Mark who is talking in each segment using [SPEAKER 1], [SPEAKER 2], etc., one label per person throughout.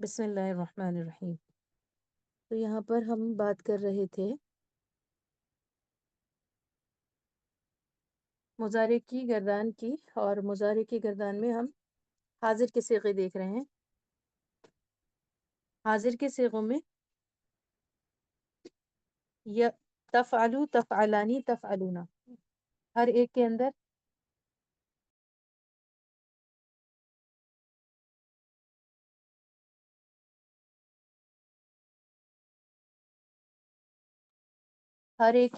[SPEAKER 1] بسم اللہ الرحمن الرحیم۔ تو یہاں پر ہم بات کر رہے تھے مضارع کی گردان کی، اور مضارع کی گردان میں ہم حاضر کے صیغے دیکھ رہے ہیں۔ حاضر کے صیغوں میں یا تفعلو، تفعلانی، تفعلونا، ہر ایک کے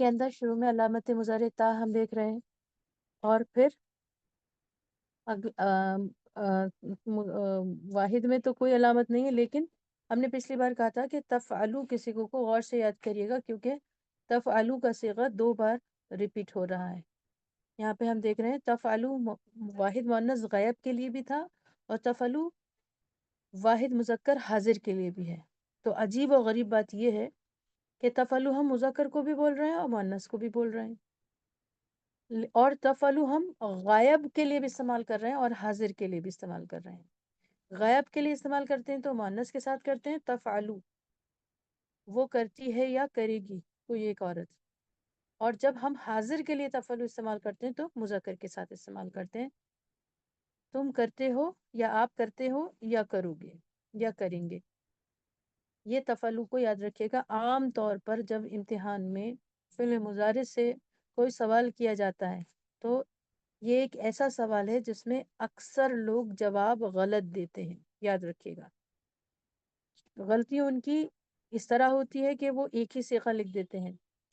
[SPEAKER 1] اندر شروع میں علامت مضارع تا ہم دیکھ رہے ہیں، اور پھر واحد میں تو کوئی علامت نہیں ہے، لیکن ہم نے پچھلی بار کہا تھا کہ تفعلو کے صیغوں کو غور سے یاد کریے گا، کیونکہ تفعلو کا صیغہ 2 بار ریپیٹ ہو رہا ہے۔ یہاں پہ ہم دیکھ رہے ہیں تفعلو واحد مؤنث غائب کے لیے بھی تھا، اور تفعلو واحد مذکر حاضر کے لیے بھی ہے۔ تو عجیب و غریب بات یہ ہے کہ تفعلو ہم مذکر کو بھی بول رہے ہیں اور مؤنث کو بھی بول رہے ہیں، اور تفعلو ہم غائب کے لیے بھی استعمال کر رہے ہیں اور حاضر کے لیے بھی استعمال کر رہے ہیں۔ غائب کے لیے استعمال کرتے ہیں تو مؤنث کے ساتھ کرتے ہیں تفعلو، وہ کرتی ہے یا کرے گی کوئی ایک عورت، اور جب ہم حاضر کے لیے تفعلو استعمال کرتے ہیں تو مذکر کے ساتھ استعمال کرتے ہیں، تم کرتے ہو یا آپ کرتے ہو یا کرو گے یا کریں گے۔ یہ تفعلو کو یاد رکھیے گا۔ عام طور پر جب امتحان میں فعل مضارع سے کوئی سوال کیا جاتا ہے تو یہ ایک ایسا سوال ہے جس میں اکثر لوگ جواب غلط دیتے ہیں، یاد رکھیے گا۔ غلطی ان کی اس طرح ہوتی ہے کہ وہ ایک ہی صیغہ لکھ دیتے ہیں،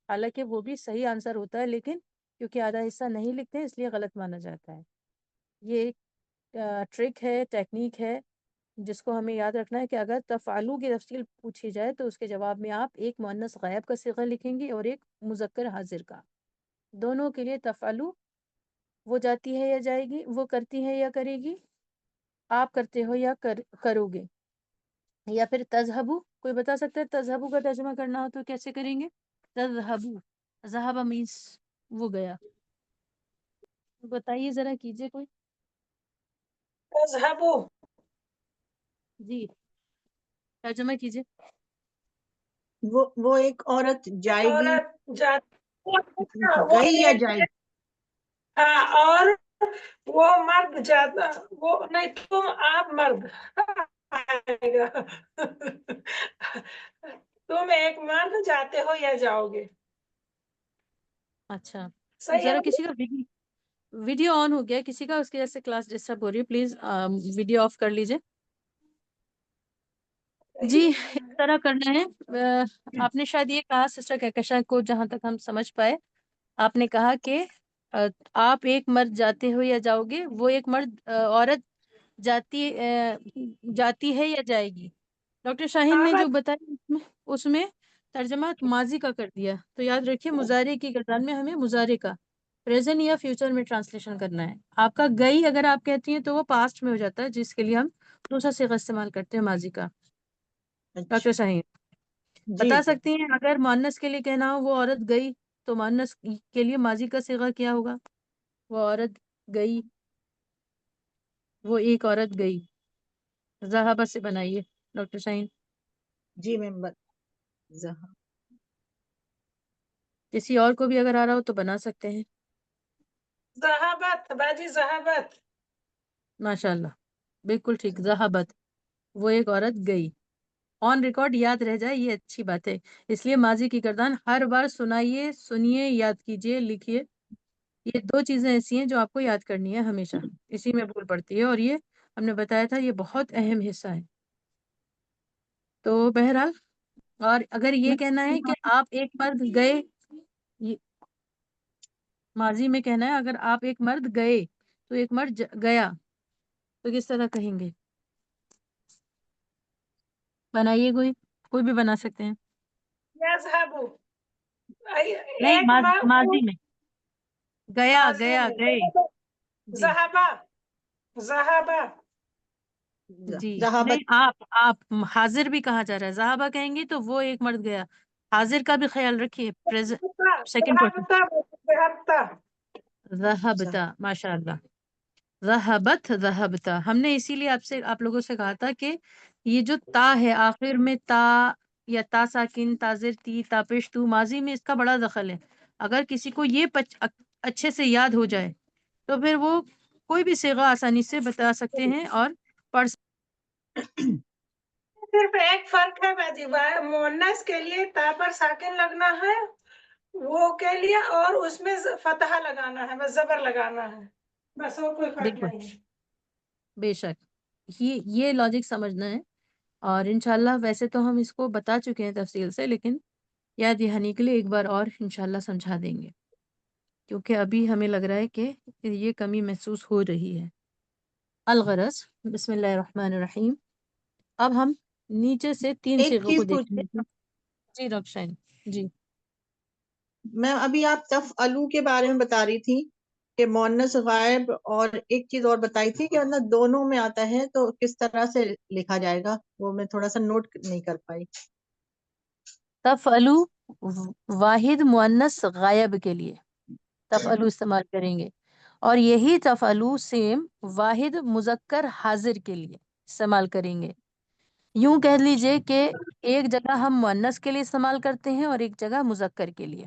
[SPEAKER 1] حالانکہ وہ بھی صحیح آنسر ہوتا ہے، لیکن کیونکہ آدھا حصہ نہیں لکھتے ہیں اس لیے غلط مانا جاتا ہے۔ یہ ایک ٹرک ہے، ٹیکنیک ہے، جس کو ہمیں یاد رکھنا ہے کہ اگر تفعلو کی تفصیل پوچھی جائے تو اس کے جواب میں آپ ایک مؤنث غائب کا صیغہ لکھیں گے اور ایک مذکر حاضر کا۔ دونوں کے لیے تفعلو وہ جاتی ہے یا جائے گی، وہ کرتی ہے یا کرے گی، آپ کرتے ہو یا کرو گے، یا پھر تذہبو۔ کوئی بتا سکتا ہے تذہبو کا ترجمہ کرنا ہو تو کیسے کریں گے؟ تذہبو، ذہب مینس وہ گیا، بتائیے ذرا، کیجئے کوئی۔
[SPEAKER 2] تذهبوا،
[SPEAKER 1] جی ترجمہ کیجئے۔
[SPEAKER 3] وہ ایک عورت جائے گی،
[SPEAKER 2] عورت جاتی
[SPEAKER 3] گئی یا جائے گی؟
[SPEAKER 2] اور وہ مرد جاتا، وہ نہیں، تم آپ مرد آئے گا تم ایک مرد جاتے ہو یا جاؤ گے۔
[SPEAKER 1] اچھا،
[SPEAKER 2] صحیح ہے
[SPEAKER 1] ذرا
[SPEAKER 2] نا؟
[SPEAKER 1] کسی کا ویڈیو آن ہو گیا کسی کا، اس کی وجہ سے کلاس ڈسٹرب ہو رہی ہے، پلیز ویڈیو آف کر لیجئے۔ جی اس طرح کرنا ہے۔ آپ نے شاید یہ کہا سسٹر کہکشاں کو، جہاں تک ہم سمجھ پائے، آپ نے کہا کہ آپ ایک مرد جاتے ہو یا جاؤ گے، وہ ایک مرد عورت جاتی ہے یا جائے گی۔ ڈاکٹر شاہین نے جو بتایا اس میں ترجمہ ماضی کا کر دیا، تو یاد رکھیے مضارع کی گردان میں ہمیں مضارع کا پریزنٹ یا فیوچر میں ٹرانسلیشن کرنا ہے۔ آپ کا گئی اگر آپ کہتی ہیں تو وہ پاسٹ میں ہو جاتا ہے، جس کے لیے ہم دوسرا صیغہ استعمال کرتے ہیں ماضی کا۔ ڈاکٹر شاہین
[SPEAKER 3] جی
[SPEAKER 1] بتا
[SPEAKER 3] جی،
[SPEAKER 1] سکتی ہیں اگر مؤنث کے لیے کہنا ہو وہ عورت گئی تو مؤنث کے لیے ماضی کا صیغہ کیا ہوگا؟ وہ عورت گئی، وہ ایک عورت گئی۔ ذہابہ سے بنائیے ڈاکٹر شاہین۔
[SPEAKER 3] جی میں
[SPEAKER 1] کسی اور کو بھی اگر آ رہا ہو تو بنا سکتے ہیں۔
[SPEAKER 2] ذہابت باجی، ذہابت،
[SPEAKER 1] ماشاء اللہ، بالکل ٹھیک، ذہابت، وہ ایک عورت گئی۔ آن ریکارڈ یاد رہ جائے، یہ اچھی بات ہے، اس لیے ماضی کی گردان ہر بار سنائیے، سنیے، یاد کیجئے، لکھیے۔ یہ 2 چیزیں ایسی ہیں جو آپ کو یاد کرنی ہے ہمیشہ، اسی میں بھول پڑتی ہے، اور یہ ہم نے بتایا تھا یہ بہت اہم حصہ ہے۔ تو بہرحال، اور اگر یہ کہنا ہے کہ آپ ایک مرد گئے، ماضی میں کہنا ہے اگر آپ ایک مرد گئے تو ایک مرد گیا، تو کس طرح کہیں گے؟ بنائیے، کوئی بھی بنا سکتے ہیں۔
[SPEAKER 2] یذهبوا،
[SPEAKER 1] نہیں،
[SPEAKER 2] ایک
[SPEAKER 1] ماضی میں گیا،
[SPEAKER 2] ماضی
[SPEAKER 1] گئے۔
[SPEAKER 2] میں
[SPEAKER 1] جی
[SPEAKER 2] ذہبا، ذہبا،
[SPEAKER 1] جی، نہیں،
[SPEAKER 3] ذہابت،
[SPEAKER 1] آپ حاضر بھی کہا جا رہا ہے، ذہابہ کہیں گی تو وہ ایک مرد گیا، حاضر کا بھی خیال رکھیے، سیکنڈ پرسن۔
[SPEAKER 2] ذہبتا،
[SPEAKER 1] ذہبتا، ماشاء اللہ، ذہبت، ذہبتا۔ ہم نے اسی لیے آپ لوگوں سے کہا تھا کہ یہ جو تا ہے آخر میں، تا یا تا ساکن، تازر، تی، تاپش، تو، ماضی میں اس کا بڑا دخل ہے. اگر کسی کو یہ اچھے سے یاد ہو جائے تو پھر وہ کوئی بھی صیغہ آسانی سے بتا سکتے ہیں اور پڑھ
[SPEAKER 2] صرف ایک فرق ہے باجی، مؤنث کے لیے تا پر ساکن لگنا ہے وہ کے لیے، اور اس میں فتحہ لگانا ہے، بس زبر لگانا ہے، بس اور کوئی فرق
[SPEAKER 1] بالکل
[SPEAKER 2] نہیں ہے.
[SPEAKER 1] بے شک یہ لاجک سمجھنا ہے. اور انشاءاللہ ویسے تو ہم اس کو بتا چکے ہیں تفصیل سے، لیکن یاد دہانی کے لیے ایک بار اور انشاءاللہ سمجھا دیں گے، کیونکہ ابھی ہمیں لگ رہا ہے کہ یہ کمی محسوس ہو رہی ہے. الغرض بسم اللہ الرحمن الرحیم. اب ہم نیچے سے 3
[SPEAKER 3] ایک
[SPEAKER 1] صیغوں کو
[SPEAKER 3] چیز
[SPEAKER 1] دیکھیں
[SPEAKER 3] پوچھنی
[SPEAKER 1] گے. جی رکشائن جی.
[SPEAKER 3] میں ابھی آپ تفعلو کے بارے میں بتا رہی تھی کہ مؤنث غائب، اور ایک چیز اور بتائی تھی کہ مطلب دونوں میں آتا ہے تو کس طرح سے لکھا جائے گا، وہ میں تھوڑا سا نوٹ نہیں کر پائی.
[SPEAKER 1] تفعلو واحد مؤنث غائب کے لیے تفعلو استعمال کریں گے، اور یہی تفعلو سیم واحد مذکر حاضر کے لیے استعمال کریں گے. یوں کہہ لیجئے کہ ایک جگہ ہم مؤنث کے لیے استعمال کرتے ہیں اور ایک جگہ مذکر کے لیے.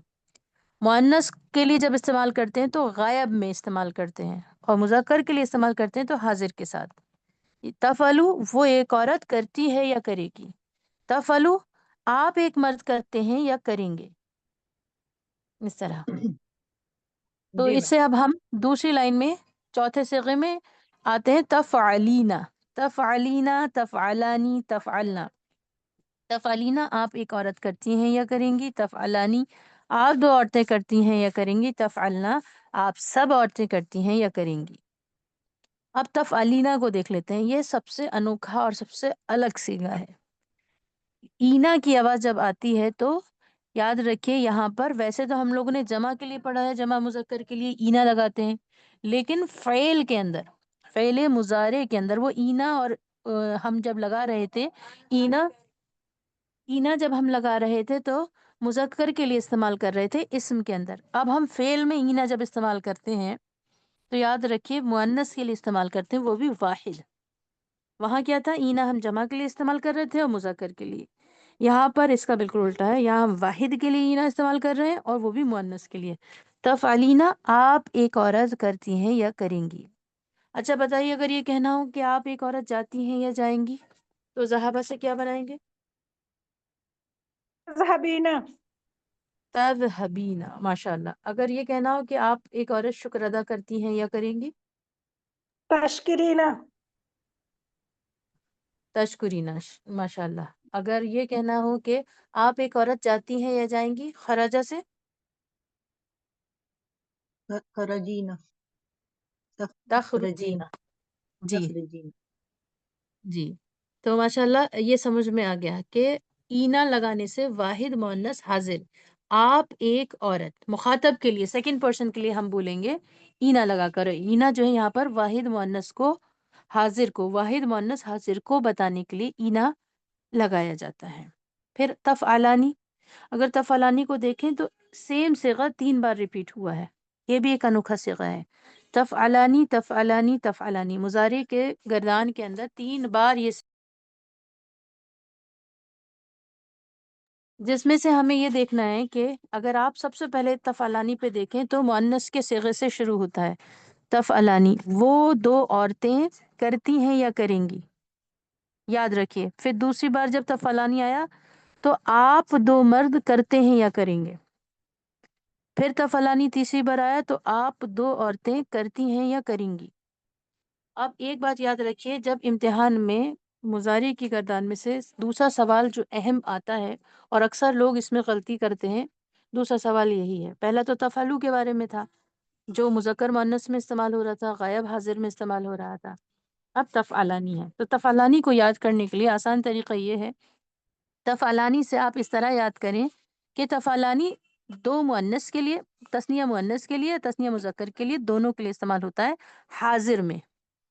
[SPEAKER 1] مؤنث کے لیے جب استعمال کرتے ہیں تو غائب میں استعمال کرتے ہیں، اور مذکر کے لیے استعمال کرتے ہیں تو حاضر کے ساتھ. تفعلو وہ ایک عورت کرتی ہے یا کرے گی. تفعلو آپ ایک مرد کرتے ہیں یا کریں گے، اس طرح. تو
[SPEAKER 3] جی
[SPEAKER 1] اس سے اب ہم دوسری لائن میں چوتھے صیغے میں آتے ہیں. تفعلینا، تفعلینا، تفعلانی، تفعلنا. تفعلینا آپ ایک عورت کرتی ہیں یا کریں گی. تفعلانی آپ 2 عورتیں کرتی ہیں یا کریں گی. تفعلنا آپ سب عورتیں کرتی ہیں یا کریں گی. اب تفعلینا کو دیکھ لیتے ہیں. یہ سب سے انوکھا اور سب سے الگ صیغہ ہے. اینا کی آواز جب آتی ہے تو یاد رکھیے یہاں پر ویسے تو ہم لوگوں نے جمع کے لیے پڑھا ہے، جمع مذکر کے لیے اینا لگاتے ہیں، لیکن فعل کے اندر، فعل مضارع کے اندر وہ اینا، اور ہم جب لگا رہے تھے اینا جب ہم لگا رہے تھے تو مذکر کے لیے استعمال کر رہے تھے اسم کے اندر. اب ہم فعل میں اینا جب استعمال کرتے ہیں تو یاد رکھیے مؤنث کے لیے استعمال کرتے ہیں، وہ بھی واحد. وہاں کیا تھا، اینا ہم جمع کے لیے استعمال کر رہے تھے اور مذکر کے لیے. یہاں پر اس کا بالکل الٹا ہے، یہاں ہم واحد کے لیے اینا استعمال کر رہے ہیں اور وہ بھی مؤنث کے لیے. تفعلینا آپ ایک عورت کرتی ہیں یا کریں گی. اچھا بتائیے، اگر یہ کہنا ہو کہ آپ ایک عورت جاتی ہیں یا جائیں گی تو ذہابہ سے کیا بنائیں گے؟
[SPEAKER 2] ذهبینا.
[SPEAKER 1] تذهبینا، ماشاء اللہ. اگر یہ کہنا ہو کہ آپ ایک عورت شکر ادا کرتی ہیں یا کریں گی؟
[SPEAKER 2] تشکرینا.
[SPEAKER 1] تشکرینا، ماشاء اللہ. اگر یہ کہنا ہو کہ آپ ایک عورت جاتی ہیں یا جائیں گی، خراجہ سے؟
[SPEAKER 3] خرجینا،
[SPEAKER 1] تخرجینا. جی
[SPEAKER 3] تخرجینا.
[SPEAKER 1] جی. تو ماشاء اللہ یہ سمجھ میں آ گیا کہ اینا لگانے سے واحد مؤنث حاضر، آپ ایک عورت، مخاطب کے لیے سیکنڈ پرسن کے لیے ہم بولیں گے اینا لگا کر. اینا جو ہے یہاں پر واحد مؤنث کو، حاضر کو، واحد مؤنث حاضر کو بتانے کے لیے اینا لگایا جاتا ہے. پھر تفعلانی، اگر تفعلانی کو دیکھیں تو سیم صیغہ 3 بار ریپیٹ ہوا ہے. یہ بھی ایک انوکھا صیغہ ہے. تفعلانی، تفعلانی، تفعلانی، مضارع کے گردان کے اندر 3 بار یہ، جس میں سے ہمیں یہ دیکھنا ہے کہ اگر آپ سب سے پہلے تفعلانی پہ دیکھیں تو مؤنث کے صیغے سے شروع ہوتا ہے. تفعلانی وہ 2 عورتیں کرتی ہیں یا کریں گی، یاد رکھیے. پھر دوسری بار جب تفعلانی آیا تو آپ 2 مرد کرتے ہیں یا کریں گے. پھر تفعلانی تیسری بار آیا تو آپ 2 عورتیں کرتی ہیں یا کریں گی. اب ایک بات یاد رکھیے، جب امتحان میں مضارع کی گردان میں سے دوسرا سوال جو اہم آتا ہے اور اکثر لوگ اس میں غلطی کرتے ہیں، دوسرا سوال یہی ہے. پہلا تو تفعلو کے بارے میں تھا جو مذکر مؤنث میں استعمال ہو رہا تھا، غائب حاضر میں استعمال ہو رہا تھا. اب تفعلانی ہے. تو تفعلانی کو یاد کرنے کے لیے آسان طریقہ یہ ہے، تفعلانی سے آپ اس طرح یاد کریں کہ تفعلانی 2 مؤنث کے لیے، تثنیہ مؤنث کے لیے، تثنیہ مذکر کے لیے، دونوں کے لیے استعمال ہوتا ہے. حاضر میں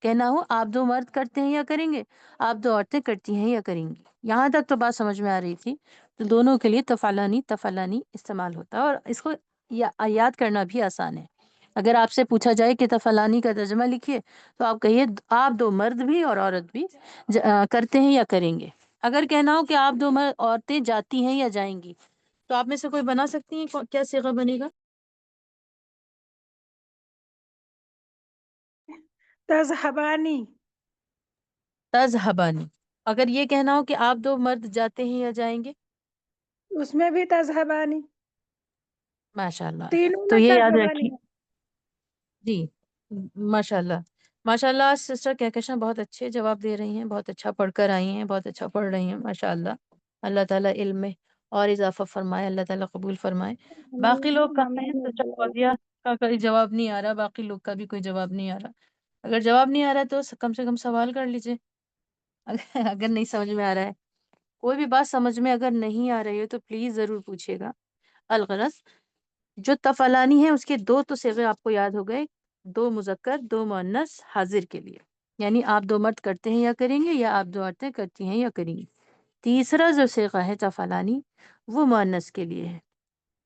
[SPEAKER 1] کہنا ہو آپ 2 مرد کرتے ہیں یا کریں گے، آپ 2 عورتیں کرتی ہیں یا کریں گی. یہاں تک تو بات سمجھ میں آ رہی تھی. تو دونوں کے لیے تفعلانی، تفعلانی استعمال ہوتا ہے، اور اس کو یاد کرنا بھی آسان ہے. اگر آپ سے پوچھا جائے کہ تفعلانی کا ترجمہ لکھیے تو آپ کہیے آپ دو مرد بھی اور عورت بھی کرتے ہیں یا کریں گے. اگر کہنا ہو کہ آپ دو عورتیں جاتی ہیں یا جائیں گی تو آپ میں سے کوئی بنا سکتی ہیں کیا صیغہ بنے گا؟
[SPEAKER 2] تذهبانی.
[SPEAKER 1] تذهبانی. اگر یہ کہنا ہو کہ آپ دو مرد جاتے ہیں یا جائیں گے؟
[SPEAKER 2] اس میں بھی تذهبانی.
[SPEAKER 1] ماشاء اللہ.
[SPEAKER 2] تینوں
[SPEAKER 1] تو
[SPEAKER 2] میں
[SPEAKER 1] یہ یاد
[SPEAKER 2] تذهبانی
[SPEAKER 1] رکھیے.
[SPEAKER 2] ہے.
[SPEAKER 1] جی ماشاء اللہ. ماشاء اللہ سسٹر کہکشاں بہت اچھے جواب دے رہی ہیں، بہت اچھا پڑھ کر آئی ہیں، بہت اچھا پڑھ رہی ہیں ماشاء اللہ. اللہ تعالیٰ علم میں اور اضافہ فرمائے، اللہ تعالیٰ قبول فرمائے. باقی لوگ کہاں ہیں؟ سسٹر فوزیہ کا کوئی جواب نہیں آ رہا، باقی لوگ کا بھی کوئی جواب نہیں آ رہا. اگر جواب نہیں آ رہا تو کم سے کم سوال کر لیجئے اگر نہیں سمجھ میں آ رہا ہے. کوئی بھی بات سمجھ میں اگر نہیں آ رہی ہے تو پلیز ضرور پوچھیے گا. الغرض جو تفعلانی ہے اس کے دو تو صیغے آپ کو یاد ہو گئے، دو مذکر دو مؤنث حاضر کے لیے، یعنی آپ دو مرد کرتے ہیں یا کریں گے یا آپ دو عورتیں کرتی ہیں یا کریں گی. تیسرا جو صیغہ ہے تفعلانی وہ مؤنث کے لیے ہے.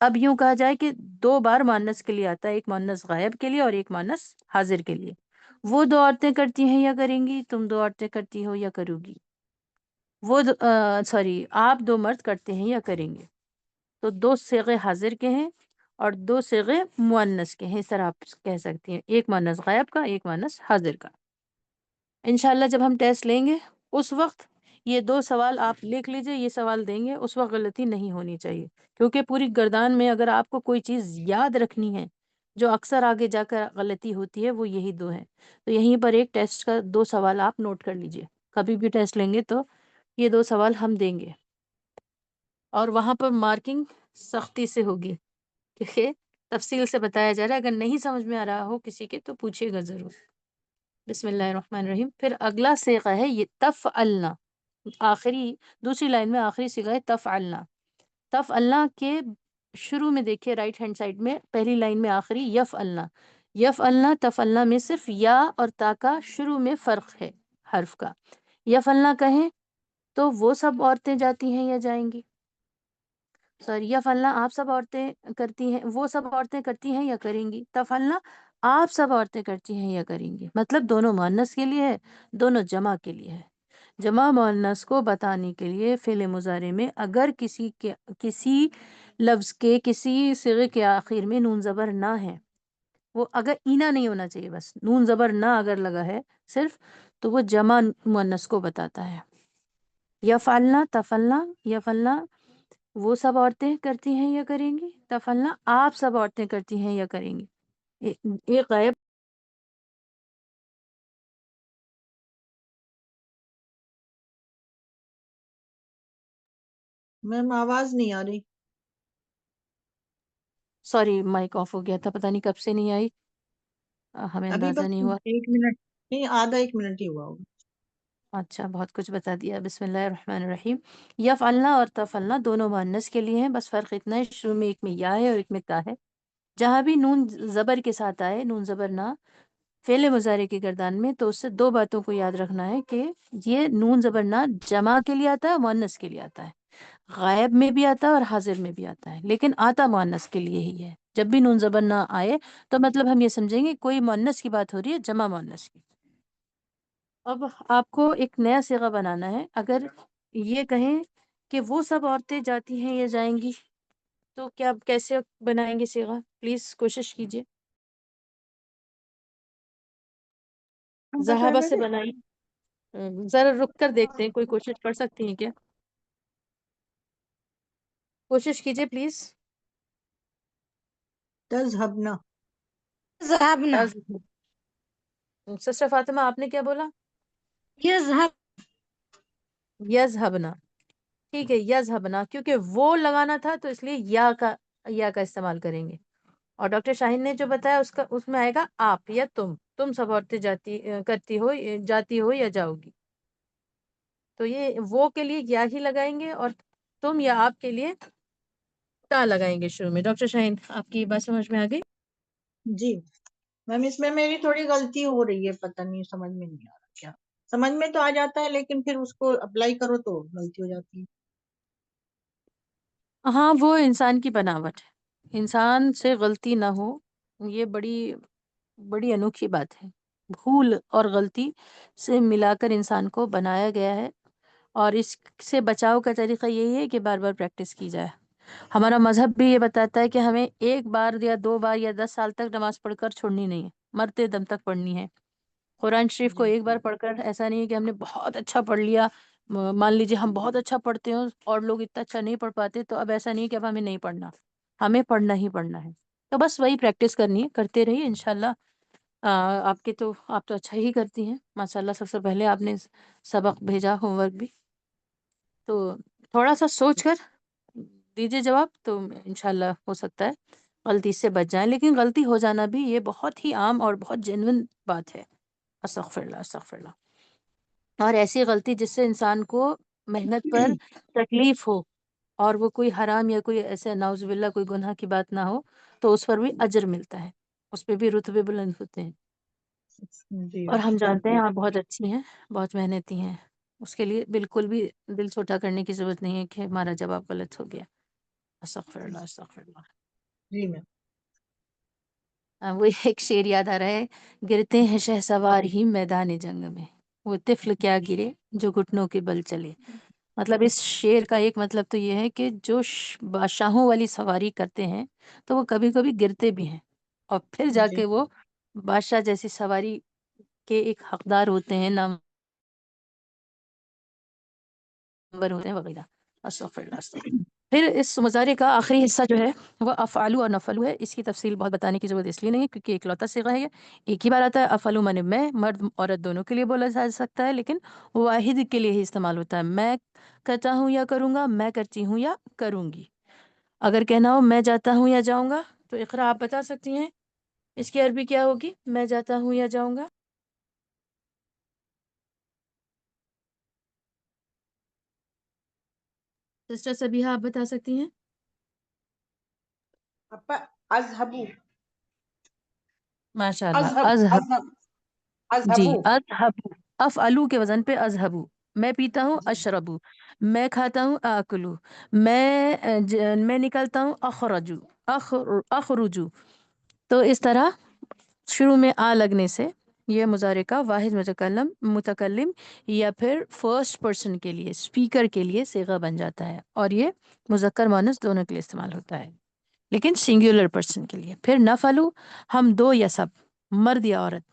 [SPEAKER 1] اب یوں کہا جائے کہ دو بار مؤنث کے لیے آتا ہے، ایک مؤنث غائب کے لیے اور ایک مؤنث حاضر کے لیے. وہ دو عورتیں کرتی ہیں یا کریں گی، تم دو عورتیں کرتی ہو یا کرو گی. وہ آپ دو مرد کرتے ہیں یا کریں گے. تو دو صیغے حاضر کے ہیں اور دو صیغے مؤنث کے ہیں، اس طرح آپ کہہ سکتی ہیں، ایک مؤنث غائب کا ایک مؤنث حاضر کا. انشاءاللہ جب ہم ٹیسٹ لیں گے اس وقت یہ دو سوال آپ لکھ لیجئے، یہ سوال دیں گے اس وقت غلطی نہیں ہونی چاہیے، کیونکہ پوری گردان میں اگر آپ کو کوئی چیز یاد رکھنی ہے جو اکثر آگے جا کر غلطی ہوتی ہے وہ یہی دو ہیں. تو یہیں پر ایک ٹیسٹ کا دو سوال آپ نوٹ کر لیجئے، کبھی بھی ٹیسٹ لیں گے تو یہ دو سوال ہم دیں گے اور وہاں پر مارکنگ سختی سے ہوگی کیونکہ تفصیل سے بتایا جا رہا ہے. اگر نہیں سمجھ میں آ رہا ہو کسی کے تو پوچھیے گا ضرور. بسم اللہ الرحمن الرحیم. پھر اگلا صیغہ ہے یہ تفعلنا. آخری دوسری لائن میں آخری صیغہ ہے تفعلنا. تفعلنا کے شروع میں دیکھیے رائٹ ہینڈ سائڈ میں پہلی لائن میں آخری یفعلنا. یفعلنا تفعلنا میں صرف یا اور تا کا شروع میں فرق ہے حرف کا. یفعلنا کہیں تو وہ سب عورتیں جاتی ہیں یا جائیں گی، سوری یفعلنا آپ سب عورتیں کرتی ہیں، وہ سب عورتیں کرتی ہیں یا کریں گی. تفعلنا آپ سب عورتیں کرتی ہیں یا کریں گی، مطلب دونوں مؤنث کے لیے ہے دونوں جمع کے لیے ہے. جمع مؤنث کو بتانے کے لیے فعل مضارع میں اگر کسی لفظ کے کسی صیغے کے آخر میں نون زبر نہ ہے، وہ اگر اینا نہیں ہونا چاہیے، بس نون زبر نہ اگر لگا ہے صرف، تو وہ جمع مؤنث کو بتاتا ہے. یفعلنا تفعلنا یفعلنا وہ سب عورتیں کرتی ہیں یا کریں گی، تفعلنا آپ سب عورتیں کرتی ہیں یا کریں گی. ایک غائب
[SPEAKER 3] میم آواز نہیں آ رہی.
[SPEAKER 1] سوری مائک آف ہو گیا تھا، پتہ نہیں کب سے نہیں آئی، ہمیں
[SPEAKER 3] ابھی
[SPEAKER 1] اندازہ
[SPEAKER 3] بس
[SPEAKER 1] نہیں ہوا.
[SPEAKER 3] 1 منٹ نہیں، آدھا 1 منٹ ہی ہوا ہوگا.
[SPEAKER 1] اچھا بہت کچھ بتا دیا. بسم اللہ الرحمن الرحیم. یفعلنا اور تفعلنا دونوں مؤنث کے لیے ہیں، بس فرق اتنا ہے شروع میں ایک میں یا ہے اور ایک میں تا ہے. جہاں بھی نون زبر کے ساتھ آئے، نون زبر نہ فعل مضارع کی گردان میں، تو اس سے دو باتوں کو یاد رکھنا ہے کہ یہ نون زبر نہ جمع کے لیے آتا ہے، مؤنث کے لیے آتا ہے. غائب میں بھی آتا ہے اور حاضر میں بھی آتا ہے، لیکن آتا مؤنث کے لیے ہی ہے. جب بھی نون زبر نہ آئے تو مطلب ہم یہ سمجھیں گے کوئی مؤنث کی بات ہو رہی ہے، جمع مؤنث کی. اب آپ کو ایک نیا صیغہ بنانا ہے. اگر یہ کہیں کہ وہ سب عورتیں جاتی ہیں یا جائیں گی تو کیا کیسے بنائیں گے صیغہ؟ پلیز کوشش کیجیے. زہابہ
[SPEAKER 2] بتانا
[SPEAKER 1] سے
[SPEAKER 2] جی.
[SPEAKER 1] بنائی. ذرا رک کر دیکھتے ہیں، کوئی کوشش کر سکتی ہیں کیا؟ کوشش کیجیے پلیز.
[SPEAKER 3] تذهبنا.
[SPEAKER 2] ذهبنا.
[SPEAKER 1] سسٹر فاطمہ آپ نے کیا بولا؟
[SPEAKER 2] يذهب.
[SPEAKER 1] یذهبنا. ٹھیک ہے یذهبنا، کیونکہ وہ لگانا تھا تو اس لیے یا کا استعمال کریں گے. اور ڈاکٹر شاہین نے جو بتایا اس میں آئے گا آپ یا تم سب عورتیں جاتی ہو یا جاؤ گی. تو یہ وہ کے لیے یا ہی لگائیں گے اور تم یا آپ کے لیے تا لگائیں گے شروع میں. ڈاکٹر شاہین آپ کی بات سمجھ میں آ گئی؟
[SPEAKER 3] جی میم، اس میں میری تھوڑی غلطی ہو رہی ہے، پتہ نہیں سمجھ میں نہیں آ رہا کیا. سمجھ میں تو آ جاتا ہے لیکن پھر اس کو اپلائی کرو تو غلطی ہو جاتی ہے.
[SPEAKER 1] ہاں وہ انسان کی بناوٹ ہے، انسان سے غلطی نہ ہو یہ بڑی انوکھی بات ہے. بھول اور غلطی سے ملا کر انسان کو بنایا گیا ہے، اور اس سے بچاؤ کا طریقہ یہی ہے کہ بار بار پریکٹس کی جائے. ہمارا مذہب بھی یہ بتاتا ہے کہ ہمیں 1 بار یا 2 بار یا 10 سال تک نماز پڑھ کر چھوڑنی نہیں ہے، مرتے دم تک پڑھنی ہے. قرآن شریف کو
[SPEAKER 3] جی
[SPEAKER 1] 1 بار پڑھ کر ایسا نہیں ہے کہ ہم نے بہت اچھا پڑھ لیا. مان لیجیے ہم بہت اچھا پڑھتے ہوں اور لوگ اتنا اچھا نہیں پڑھ پاتے، تو اب ایسا نہیں کہ اب ہمیں نہیں پڑھنا، ہمیں پڑھنا ہی پڑھنا ہے. تو بس وہی پریکٹس کرنی ہے، کرتے رہیے انشاءاللہ. آپ تو اچھا ہی کرتی ہیں ماشاءاللہ. سب سے پہلے آپ نے سبق بھیجا، ہوم ورک بھی، تو تھوڑا سا سوچ کر دیجیے جواب، تو انشاءاللہ ہو سکتا ہے غلطی سے بچ جائیں. لیکن غلطی ہو جانا بھی یہ بہت ہی عام اور بہت جینوین بات ہے. استغفر اللہ، استغفر اللہ. اور ایسی غلطی جس سے انسان کو محنت پر تکلیف ہو، اور وہ کوئی حرام یا کوئی ایسے نعوذ باللہ کوئی گناہ کی بات نہ ہو، تو اس پر بھی اجر ملتا ہے، اس پہ بھی رتبے بلند ہوتے ہیں.
[SPEAKER 3] جی
[SPEAKER 1] اور ہم جانتے ہیں آپ بہت اچھی ہیں، بہت محنتی ہیں. اس کے لیے بالکل بھی دل چھوٹا کرنے کی ضرورت نہیں ہے کہ ہمارا جواب غلط ہو گیا. استغفر اللہ، استغفر اللہ.
[SPEAKER 3] جی میم.
[SPEAKER 1] وہ ایک شعر یاد آ رہا ہے، گرتے ہیں شہسوار ہی میدان جنگ میں، وہ طفل کیا گرے جو گھٹنوں کے بل چلے. مطلب اس شعر کا ایک مطلب تو یہ ہے کہ جو بادشاہوں والی سواری کرتے ہیں تو وہ کبھی کبھی گرتے بھی ہیں، اور پھر جا
[SPEAKER 3] جی
[SPEAKER 1] کے وہ بادشاہ جیسی سواری کے ایک حقدار ہوتے ہیں، نمبر ہوتے ہیں وغیرہ. استغفر اللہ، استغفر اللہ. پھر اس مظاہرے کا آخری حصہ جو ہے وہ افعلو اور نفلو ہے. اس کی تفصیل بہت بتانے کی ضرورت اس لیے نہیں ہے کیونکہ ایک لوتا صیغہ ہے، یہ ایک ہی بار آتا ہے. افعلو مانے میں، مرد عورت دونوں کے لیے بولا جا سکتا ہے، لیکن واحد کے لیے ہی استعمال ہوتا ہے. میں کرتا ہوں یا کروں گا، میں کرتی ہوں یا کروں گی. اگر کہنا ہو میں جاتا ہوں یا جاؤں گا، تو اقرا آپ بتا سکتی ہیں اس کی عربی کیا ہوگی؟ میں جاتا ہوں یا جاؤں گا. سسٹر سبیہا آپ بتا سکتی ہیں؟
[SPEAKER 2] اذهبو.
[SPEAKER 1] ماشاء اللہ.
[SPEAKER 2] اذهب
[SPEAKER 1] اذهب.
[SPEAKER 2] اذهب
[SPEAKER 1] جی،
[SPEAKER 2] اذهبو.
[SPEAKER 1] اذهب افعلو کے وزن پہ اذهبو. میں پیتا ہوں اشربو، میں کھاتا ہوں آکلو، میں نکلتا ہوں اخرجو، اخرجو. تو اس طرح شروع میں آ لگنے سے یہ مضارع کا واحد متکلم یا پھر فرسٹ پرسن کے لیے، اسپیکر کے لیے صیغہ بن جاتا ہے، اور یہ مذکر مؤنث دونوں کے لیے استعمال ہوتا ہے، لیکن سنگولر پرسن کے لیے. پھر نفلو، ہم دو یا سب، مرد یا عورت،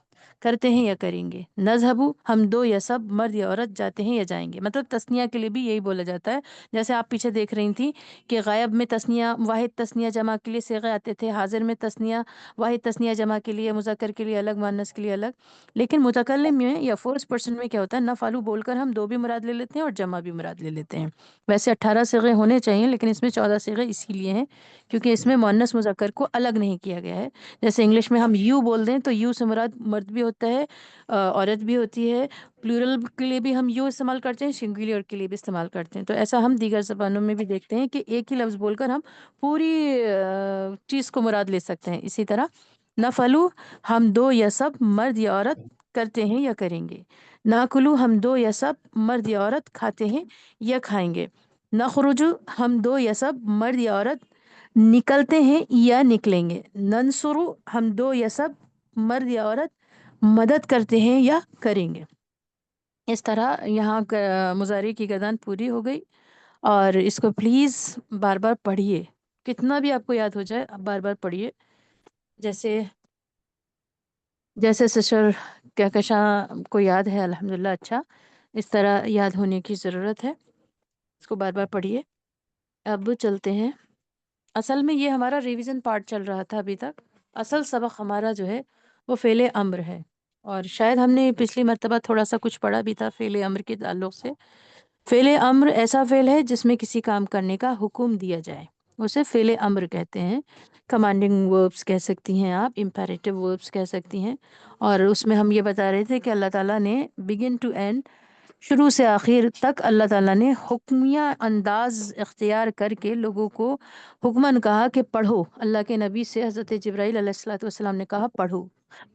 [SPEAKER 1] کرتے ہیں یا کریں گے. نذهبو، ہم دو یا سب، مرد یا عورت، جاتے ہیں یا جائیں گے. مطلب تثنیہ کے لیے بھی یہی بولا جاتا ہے. جیسے آپ پیچھے دیکھ رہی تھیں کہ غائب میں تثنیہ، واحد تثنیہ جمع کے لیے صیغے آتے تھے، حاضر میں تثنیہ، واحد تثنیہ جمع کے لیے، مذکر کے لیے الگ، مؤنث کے لیے الگ. لیکن متکلم میں یا فرسٹ پرسن میں کیا ہوتا ہے، نفعلو بول کر ہم دو بھی مراد لے لیتے ہیں اور جمع بھی مراد لے لیتے ہیں. ویسے 18 صیغے ہونے چاہیے، لیکن اس میں 14 صیغے اسی لیے ہیں کیونکہ اس میں مؤنث مذکر کو الگ نہیں کیا گیا ہے. جیسے انگلش میں ہم یو بول دیں تو یو سے مراد مرد بھی ہوتا ہے، عورت بھی ہوتی ہے. پلورل کے لیے بھی ہم یو استعمال کرتے ہیں، سنگولر کے لیے بھی استعمال کرتے ہیں. تو ایسا ہم دیگر زبانوں میں بھی دیکھتے ہیں کہ ایک ہی لفظ بول کر ہم پوری چیز کو مراد لے سکتے ہیں. اسی طرح نفلو، ہم دو یا سب، مرد یا عورت، کرتے ہیں یا کریں گے. ناکلو، ہم دو یا سب، مرد یا عورت، کھاتے ہیں یا کھائیں گے. نخرجو، ہم دو یا سب، مرد یا عورت، نکلتے ہیں یا نکلیں گے. ننصرو، ہم دو یا سب، مرد یا عورت، مدد کرتے ہیں یا کریں گے. اس طرح یہاں مضارع کی گردان پوری ہو گئی، اور اس کو پلیز بار بار پڑھیے، کتنا بھی آپ کو یاد ہو جائے آپ بار بار پڑھیے. جیسے سسٹر کہکشاں کو یاد ہے الحمدللہ، اچھا اس طرح یاد ہونے کی ضرورت ہے. اس کو بار بار پڑھیے. اب چلتے ہیں، اصل میں یہ ہمارا ریویژن پارٹ چل رہا تھا ابھی تک. اصل سبق ہمارا جو ہے وہ فعل امر ہے، اور شاید ہم نے پچھلی مرتبہ تھوڑا سا کچھ پڑھا بھی تھا فعل امر کے تعلق سے. فعل امر ایسا فعل ہے جس میں کسی کام کرنے کا حکم دیا جائے، اسے فعل امر کہتے ہیں. کمانڈنگ وربس کہہ سکتی ہیں آپ، امپیریٹیو وربس کہہ سکتی ہیں. اور اس میں ہم یہ بتا رہے تھے کہ اللہ تعالیٰ نے بگن ٹو اینڈ، شروع سے آخر تک اللہ تعالیٰ نے حکمیہ انداز اختیار کر کے لوگوں کو حکمن کہا کہ پڑھو. اللہ کے نبی سے حضرت جبرائیل علیہ الصلوۃ والسلام نے کہا پڑھو،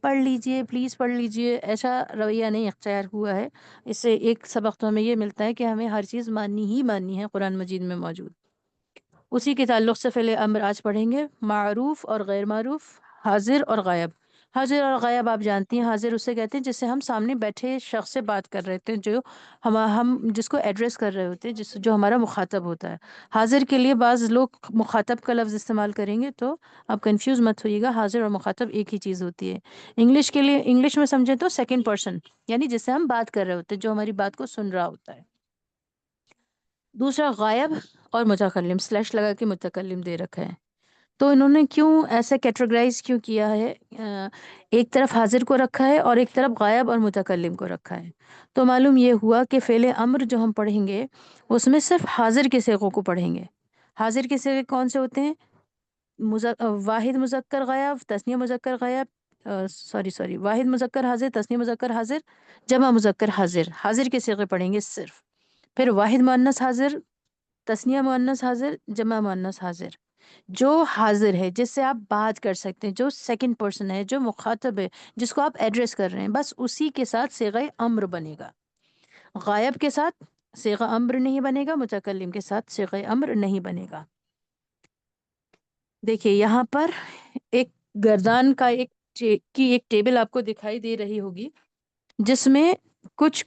[SPEAKER 1] پڑھ لیجئے، پلیز پڑھ لیجئے. ایسا رویہ نہیں اختیار ہوا ہے. اس سے ایک سبق تو ہمیں یہ ملتا ہے کہ ہمیں ہر چیز ماننی ہی ماننی ہے قرآن مجید میں موجود. اسی کے تعلق سے فعل امر آج پڑھیں گے. معروف اور غیر معروف، حاضر اور غائب. حاضر اور غائب آپ جانتی ہیں. حاضر اسے کہتے ہیں جس سے ہم سامنے بیٹھے شخص سے بات کر رہے ہوتے ہیں, جو ہم جس کو ایڈریس کر رہے ہوتے ہیں, جو ہمارا مخاطب ہوتا ہے. حاضر کے لیے بعض لوگ مخاطب کا لفظ استعمال کریں گے, تو آپ کنفیوز مت ہوئیے گا. حاضر اور مخاطب ایک ہی چیز ہوتی ہے. انگلش کے لیے, انگلش میں سمجھیں تو سیکنڈ پرسن, یعنی جس سے ہم بات کر رہے ہوتے ہیں, جو ہماری بات کو سن رہا ہوتا ہے. دوسرا غائب اور متکلم, سلیش لگا کے متکلم دے رکھا ہے. تو انہوں نے کیوں ایسا کیٹیگرائز کیوں کیا ہے؟ ایک طرف حاضر کو رکھا ہے اور ایک طرف غائب اور متکلم کو رکھا ہے. تو معلوم یہ ہوا کہ فعل امر جو ہم پڑھیں گے اس میں صرف حاضر کے صیغوں کو پڑھیں گے. حاضر کے صیغے کون سے ہوتے ہیں؟ واحد مذکر غائب, تثنیہ مذکر غائب, سوری واحد مذکر حاضر, تثنیہ مذکر حاضر, جمع مذکر حاضر. حاضر کے صیغے پڑھیں گے صرف. پھر واحد مؤنث حاضر, تثنیہ مؤنث حاضر, جمع مؤنث حاضر. جو حاضر ہے, جس سے آپ بات کر سکتے ہیں, جو سیکنڈ پرسن ہے, جو مخاطب ہے, جس کو آپ ایڈریس کر رہے ہیں, بس اسی کے ساتھ صیغہ امر بنے گا. غائب کے ساتھ صیغہ امر نہیں بنے گا, متکلم کے ساتھ صیغہ امر نہیں بنے گا. دیکھیے یہاں پر ایک گردان کا ایک ٹیبل آپ کو دکھائی دے رہی ہوگی, جس میں کچھ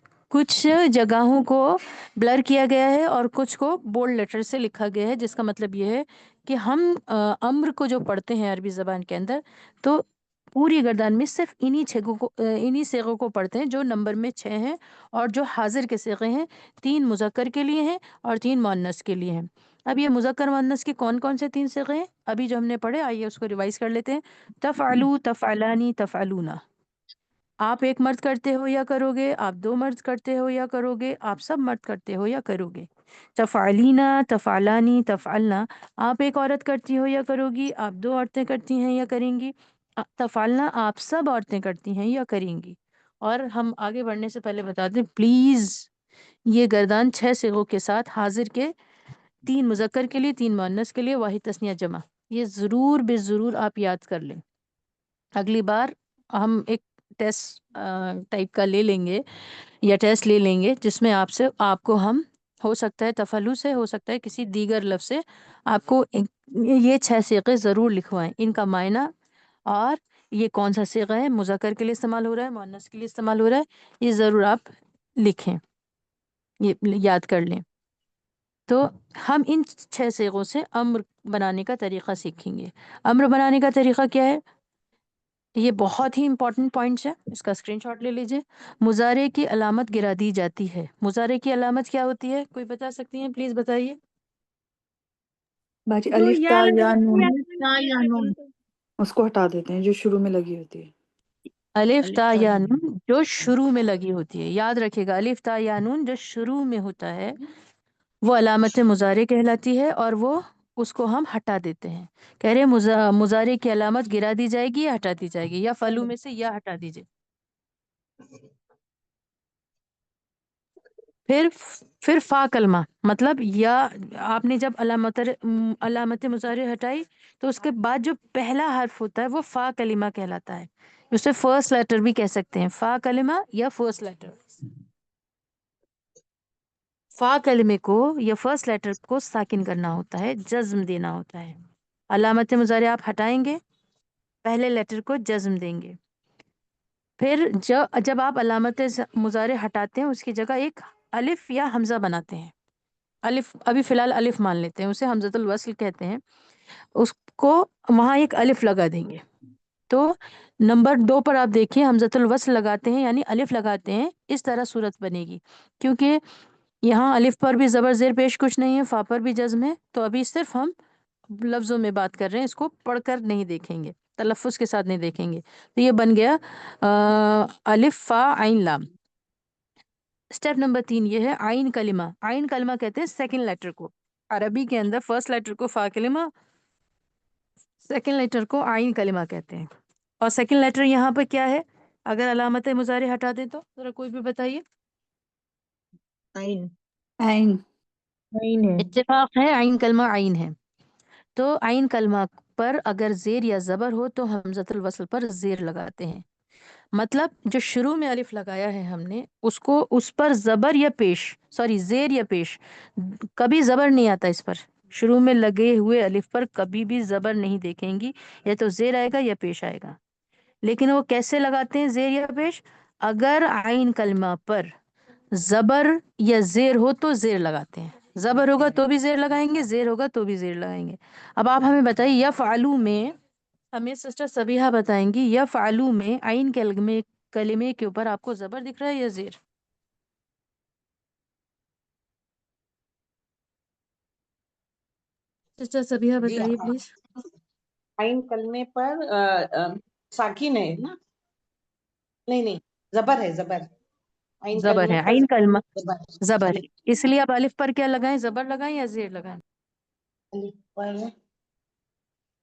[SPEAKER 1] جگہوں کو بلر کیا گیا ہے اور کچھ کو بولڈ لیٹر سے لکھا گیا ہے, جس کا مطلب یہ ہے کہ ہم امر کو جو پڑھتے ہیں عربی زبان کے اندر, تو پوری گردان میں صرف انہی صیغوں کو پڑھتے ہیں جو نمبر میں 6 ہیں, اور جو حاضر کے صیغے ہیں 3 مذکر کے لیے ہیں اور 3 مؤنث کے لیے ہیں. اب یہ مذکر مؤنث کے کون کون سے 3 صیغے ہیں ابھی جو ہم نے پڑھے, آئیے اس کو ریوائز کر لیتے ہیں. تفعلو, تفعلانی, تفعلونا. آپ ایک مرد کرتے ہو یا کرو گے, آپ 2 مرد کرتے ہو یا کرو گے, آپ سب مرد کرتے ہو یا کرو گے. تفعلینا, تفعلانی, تفعلنا. آپ ایک عورت کرتی ہو یا کرو گی, آپ 2 عورتیں کرتی ہیں یا کریں گی. تفعلنا آپ سب عورتیں کرتی ہیں یا کریں گی. اور ہم آگے بڑھنے سے پہلے بتا دیں پلیز, یہ گردان 6 صیغوں کے ساتھ حاضر کے 3 مذکر کے لیے, 3 مؤنث کے لیے, واحد تثنیہ جمع, یہ ضرور بے ضرور آپ یاد کر لیں. اگلی بار ہم ایک ٹیسٹ ٹائپ کا لے لیں گے یا ٹیسٹ لے لیں گے, جس میں آپ کو ہم ہو سکتا ہے تفعلو سے, ہو سکتا ہے کسی دیگر لفظ سے, آپ کو یہ 6 صیغے ضرور لکھوائیں, ان کا معنی اور یہ کون سا صیغہ ہے, مذکر کے لیے استعمال ہو رہا ہے, مؤنث کے لیے استعمال ہو رہا ہے, یہ ضرور آپ لکھیں, یہ یاد کر لیں. تو ہم ان 6 صیغوں سے امر بنانے کا طریقہ سیکھیں گے. امر بنانے کا طریقہ کیا ہے؟ یہ بہت ہی امپورٹنٹ پوائنٹس ہے, اس کا اسکرین شاٹ لے لیجئے. مضارع کی علامت گرا دی جاتی ہے. مضارع کی علامت کیا ہوتی ہے, کوئی بتا سکتی ہیں؟ پلیز بتائیے.
[SPEAKER 4] باجی
[SPEAKER 2] جو
[SPEAKER 4] الف
[SPEAKER 2] یا
[SPEAKER 4] تا
[SPEAKER 2] لگا
[SPEAKER 4] یا نون,
[SPEAKER 3] یا نون
[SPEAKER 4] اس کو ہٹا دیتے ہیں جو شروع میں لگی ہوتی ہے.
[SPEAKER 1] الف تا یا نون جو شروع میں لگی ہوتی ہے, یاد رکھیے گا, الف تا یا نون جو شروع میں ہوتا ہے وہ علامت مضارع کہلاتی ہے, اور وہ اس کو ہم ہٹا دیتے ہیں. کہہ رہے مضارع کی علامت گرا دی جائے گی یا ہٹا دی جائے گی, یا فلو میں سے یا ہٹا دیجیے. پھر فا کلمہ, مطلب یا آپ نے جب علامت مضارع ہٹائی تو اس کے بعد جو پہلا حرف ہوتا ہے وہ فا کلمہ کہلاتا ہے. اسے فرسٹ لیٹر بھی کہہ سکتے ہیں, فا کلمہ یا فرسٹ لیٹر. فا کلمے کو یا فرسٹ لیٹر کو ساکن کرنا ہوتا ہے, جزم دینا ہوتا ہے. علامت مضارع آپ ہٹائیں گے, پہلے لیٹر کو جزم دیں گے. پھر جب آپ علامت مضارع ہٹاتے ہیں اس کی جگہ ایک الف یا حمزہ بناتے ہیں. الف, ابھی فی الحال الف مان لیتے ہیں, اسے حمزۃ الوصل کہتے ہیں. اس کو وہاں ایک الف لگا دیں گے. تو نمبر 2 پر آپ دیکھیں حمزۃ الوصل لگاتے ہیں یعنی الف لگاتے ہیں, اس طرح صورت بنے گی. کیونکہ یہاں الف پر بھی زبر زیر پیش کچھ نہیں ہے, فا پر بھی جزم ہے, تو ابھی صرف ہم لفظوں میں بات کر رہے ہیں, اس کو پڑھ کر نہیں دیکھیں گے, تلفظ کے ساتھ نہیں دیکھیں گے. تو یہ بن گیا الف فا عین لام. اسٹیپ نمبر 3 یہ ہے عین کلمہ. عین کلمہ کہتے ہیں سیکنڈ لیٹر کو. عربی کے اندر فرسٹ لیٹر کو فا کلمہ, سیکنڈ لیٹر کو عین کلمہ کہتے ہیں. اور سیکنڈ لیٹر یہاں پہ کیا ہے اگر علامت مضارع ہٹا دیں تو ذرا کوئی بھی بتائیے.
[SPEAKER 3] عین
[SPEAKER 4] عین.
[SPEAKER 3] عین ہے.
[SPEAKER 1] اتفاق ہے, عین کلمہ عین ہے. تو عین کلمہ پر اگر زیر یا زبر ہو تو حمزۃ الوصل پر زیر لگاتے ہیں. مطلب جو شروع میں الف لگایا ہے ہم نے, اس کو اس پر زبر یا پیش, زیر یا پیش, کبھی زبر نہیں آتا اس پر, شروع میں لگے ہوئے الف پر کبھی بھی زبر نہیں دیکھیں گی، یا تو زیر آئے گا یا پیش آئے گا۔ لیکن وہ کیسے لگاتے ہیں زیر یا پیش؟ اگر عین کلمہ پر زبر یا زیر ہو تو زیر لگاتے ہیں، زبر ہوگا تو بھی زیر لگائیں گے، زیر ہوگا تو بھی زیر لگائیں گے۔ اب آپ ہمیں بتائیے یفعلو میں، ہمیں سسٹر سبیحہ بتائیں گی، یفعلو میں عین کلمے کے اوپر آپ کو زبر دکھ رہا ہے یا زیر؟ سسٹر سبیحہ
[SPEAKER 5] جی
[SPEAKER 1] بتائیے پلیز۔
[SPEAKER 5] عین کلمے پر ساکن ہے نا؟ نہیں زبر ہے، زبر عین
[SPEAKER 1] زبر
[SPEAKER 5] کلمے
[SPEAKER 1] ہے،
[SPEAKER 5] پر
[SPEAKER 1] عین کلمہ زبر
[SPEAKER 5] جی
[SPEAKER 1] ہے، اس لیے آپ الف پر کیا لگائیں، زبر لگائیں یا زیر لگائیں؟
[SPEAKER 5] الف پر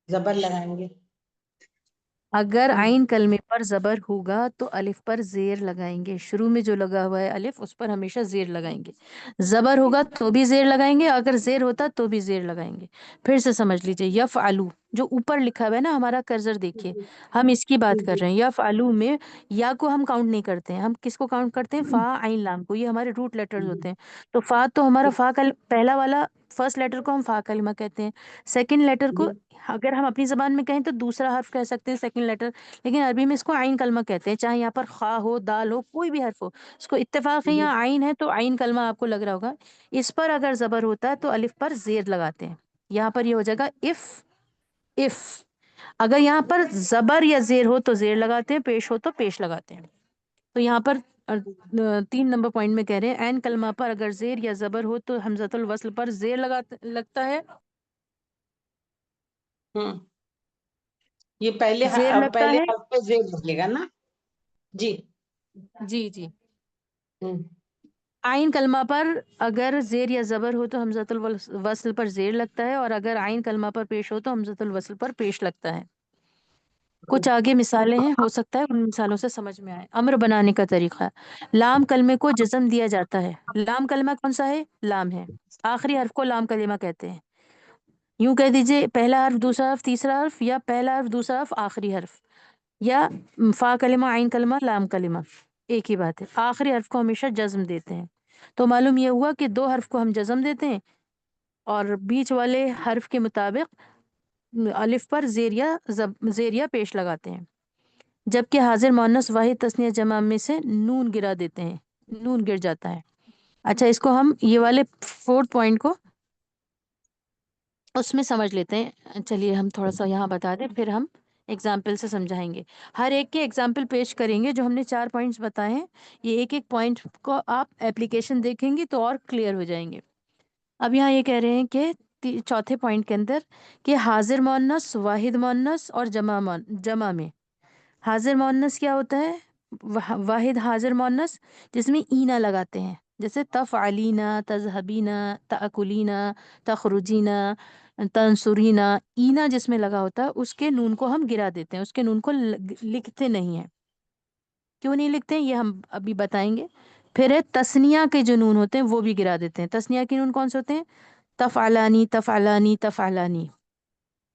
[SPEAKER 5] زبر لگائیں گے۔
[SPEAKER 1] اگر عین کلمے پر زبر ہوگا تو الف پر زیر لگائیں گے، شروع میں جو لگا ہوا ہے الف اس پر ہمیشہ زیر لگائیں گے۔ زبر ہوگا تو بھی زیر لگائیں گے، اگر زیر ہوتا تو بھی زیر لگائیں گے۔ پھر سے سمجھ لیجئے، یفعلو جو اوپر لکھا ہوا ہے نا، ہمارا کرسر دیکھیے، ہم اس کی بات کر رہے ہیں۔ یفعلو میں یا کو ہم کاؤنٹ نہیں کرتے ہیں، ہم کس کو کاؤنٹ کرتے ہیں؟ فا عین لام کو، یہ ہمارے روٹ لیٹرز ہوتے ہیں۔ تو فا تو ہمارا پہلا والا فرسٹ لیٹر کو ہم فا کلمہ کہتے ہیں، سیکنڈ لیٹر کو اگر ہم اپنی زبان میں کہیں تو دوسرا حرف کہہ سکتے ہیں سیکنڈ لیٹر، لیکن عربی میں اس کو عین کلمہ کہتے ہیں، چاہے یہاں پر خا ہو، دال ہو، کوئی بھی حرف ہو، اس کو اتفاق ہے یہاں عین ہے تو عین کلمہ آپ کو لگ رہا ہوگا۔ اس پر اگر زبر ہوتا ہے تو الف پر زیر لگاتے ہیں، یہاں پر یہ ہو جائے گا اف۔ اگر یہاں پر زبر یا زیر ہو تو زیر لگاتے ہیں، پیش ہو تو پیش لگاتے ہیں۔ تو یہاں پر 3 نمبر پوائنٹ میں کہہ رہے ہیں عین کلمہ پر اگر زیر یا زبر ہو تو حمزۃ الوصل پر زیر لگتا ہے،
[SPEAKER 5] یہ پہلے
[SPEAKER 1] زیر لگتا ہے۔
[SPEAKER 5] حرف پہ زیر لگے گا نا؟ جی
[SPEAKER 1] جی عین کلمہ پر اگر زیر یا زبر ہو تو حمزۃ الوصل پر زیر لگتا ہے، اور اگر عین کلمہ پر پیش ہو تو حمزۃ الوصل پر پیش لگتا ہے۔ کچھ آگے مثالیں ہیں، ہو سکتا ہے ان مثالوں سے سمجھ میں آئے۔ امر بنانے کا طریقہ، لام کلمے کو جزم دیا جاتا ہے۔ لام کلمہ کون سا ہے؟ لام ہے، آخری حرف کو لام کلمہ کہتے ہیں۔ یوں کہہ دیجئے پہلا حرف دوسرا حرف تیسرا حرف، یا پہلا حرف دوسرا حرف آخری حرف، یا فا کلمہ عین کلمہ لام کلمہ، ایک ہی بات ہے۔ آخری حرف کو ہمیشہ جزم دیتے ہیں، تو معلوم یہ ہوا کہ 2 حرف کو ہم جزم دیتے ہیں اور بیچ والے حرف کے مطابق الف پر زیر یا پیش لگاتے ہیں، جبکہ حاضر مؤنث واحد تثنیہ جمع میں سے نون گرا دیتے ہیں، نون گر جاتا ہے۔ اچھا اس کو ہم یہ والے 4 پوائنٹ کو اس میں سمجھ لیتے ہیں، چلیے ہم تھوڑا سا یہاں بتا دیں پھر ہم ایگزامپل سے سمجھائیں گے۔ ہر ایک کے ایگزامپل پیش کریں گے، جو ہم نے 4 پوائنٹس بتائے ہیں، یہ ایک ایک پوائنٹ کو آپ ایپلیکیشن دیکھیں گے تو اور کلیئر ہو جائیں گے۔ اب یہاں یہ کہہ رہے ہیں کہ چوتھے پوائنٹ کے اندر کہ حاضر مؤنث واحد مؤنث اور جمع میں حاضر مؤنث کیا ہوتا ہے؟ واحد حاضر مؤنث جس میں اینا لگاتے ہیں، جیسے تفعلینا، تذهبینا، تأکلینا، تخرجینا، تنصرینا، اینا جس میں لگا ہوتا ہے اس کے نون کو ہم گرا دیتے ہیں، اس کے نون کو لکھتے نہیں ہیں۔ کیوں نہیں لکھتے ہیں یہ ہم ابھی بتائیں گے۔ پھر ہے تثنیہ کے جو نون ہوتے ہیں وہ بھی گرا دیتے ہیں۔ تثنیہ کے نون کون سے ہوتے ہیں؟ تفعلانی، تفعلانی، تفعلانی،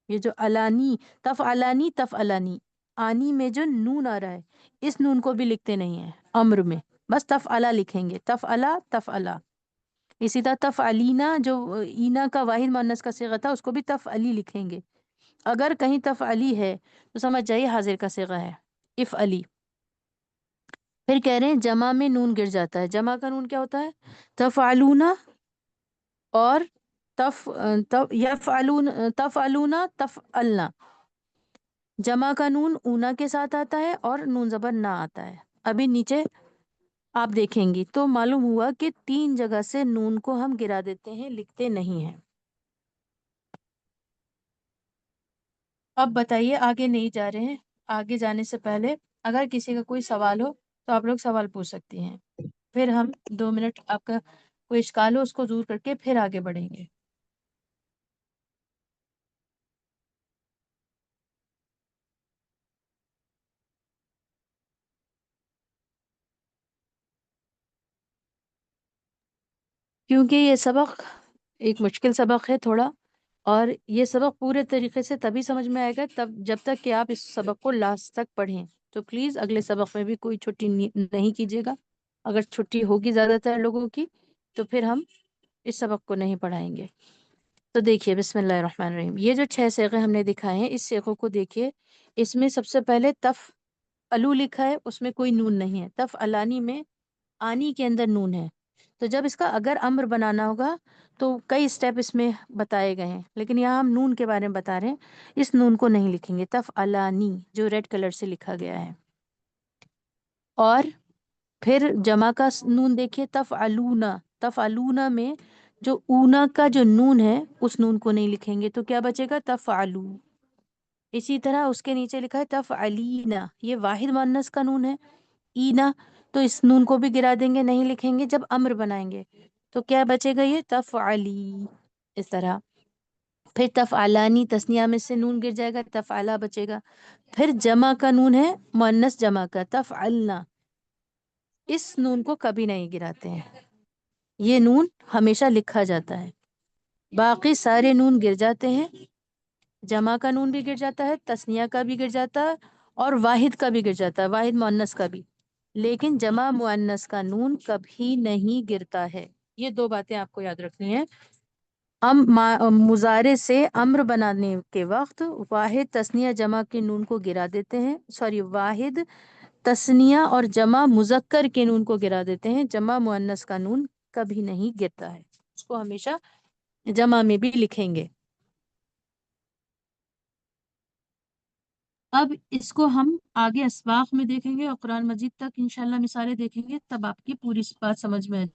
[SPEAKER 1] یہ جو علانی، تفعلانی، تفعلانی، آنی میں جو نون آ رہا ہے اس نون کو بھی لکھتے نہیں ہیں امر میں، بس تفعلا لکھیں گے، تفعلا تفعلا۔ اسی طرح تفعلینا جو اینا کا واحد مؤنث کا صیغہ تھا اس کو بھی تفعلی لکھیں گے۔ اگر کہیں تفعلی ہے تو سمجھ جائیے حاضر کا صیغہ ہے، افعلی۔ پھر کہہ رہے ہیں جمع میں نون گر جاتا ہے، جمع کا نون کیا ہوتا ہے؟ تفعلونا اور تفعلونا، تفعلنا۔ جمع کا نون اونا کے ساتھ آتا ہے اور نون زبر نہ آتا ہے۔ ابھی نیچے آپ دیکھیں گی تو معلوم ہوا کہ 3 جگہ سے نون کو ہم گرا دیتے ہیں، لکھتے نہیں ہیں۔ اب بتائیے آگے نہیں جا رہے ہیں، آگے جانے سے پہلے اگر کسی کا کوئی سوال ہو تو آپ لوگ سوال پوچھ سکتی ہیں، پھر ہم 2 منٹ آپ کا کوئی اشکال ہو اس کو دور کر کے پھر آگے بڑھیں گے۔ کیونکہ یہ سبق ایک مشکل سبق ہے تھوڑا، اور یہ سبق پورے طریقے سے تبھی سمجھ میں آئے گا جب تک کہ آپ اس سبق کو لاسٹ تک پڑھیں۔ تو پلیز اگلے سبق میں بھی کوئی چھٹی نہیں کیجیے گا، اگر چھٹی ہوگی زیادہ تر لوگوں کی تو پھر ہم اس سبق کو نہیں پڑھائیں گے۔ تو دیکھیے بسم اللہ الرحمن الرحیم، یہ جو 6 صیغے ہم نے دکھائے ہیں، اس صیغوں کو دیکھیے، اس میں سب سے پہلے تفعلو لکھا ہے، اس میں کوئی نون نہیں ہے۔ تفعلانی میں آنی کے اندر نون ہے، تو جب اس کا اگر امر بنانا ہوگا تو کئی سٹیپ اس میں بتائے گئے ہیں، لیکن یہاں ہم نون کے بارے میں بتا رہے ہیں، اس نون کو نہیں لکھیں گے، تفعلانی جو ریڈ کلر سے لکھا گیا ہے۔ اور پھر جمع کا نون دیکھیے، تفعلونا، تفعلونا میں جو اونا کا جو نون ہے اس نون کو نہیں لکھیں گے، تو کیا بچے گا؟ تفعلو۔ اسی طرح اس کے نیچے لکھا ہے تفعلینا، یہ واحد مؤنث کا نون ہے، اینا، تو اس نون کو بھی گرا دیں گے، نہیں لکھیں گے۔ جب امر بنائیں گے تو کیا بچے گا؟ یہ تفعلی، اس طرح۔ پھر تفعلانی تثنیہ میں سے نون گر جائے گا، تفعلا بچے گا۔ پھر جمع کا نون ہے، مؤنث جمع کا، تفعلنا، اس نون کو کبھی نہیں گراتے ہیں، یہ نون ہمیشہ لکھا جاتا ہے۔ باقی سارے نون گر جاتے ہیں، جمع کا نون بھی گر جاتا ہے، تثنیہ کا بھی گر جاتا ہے، اور واحد کا بھی گر جاتا ہے، واحد مؤنث کا بھی، لیکن جمع مؤنث کا نون کبھی نہیں گرتا ہے۔ یہ 2 باتیں آپ کو یاد رکھنی ہیں۔ مضارع سے امر بنانے کے وقت واحد تثنیہ جمع کے نون کو گرا دیتے ہیں، واحد تثنیہ اور جمع مذکر کے نون کو گرا دیتے ہیں، جمع مؤنث کا نون کبھی نہیں گرتا ہے، اس کو ہمیشہ جمع میں بھی لکھیں گے۔ اب اس کو ہم آگے اسباق میں دیکھیں گے اور قرآن مجید تک انشاءاللہ مثالیں دیکھیں گے، تب آپ کی پوری بات سمجھ میں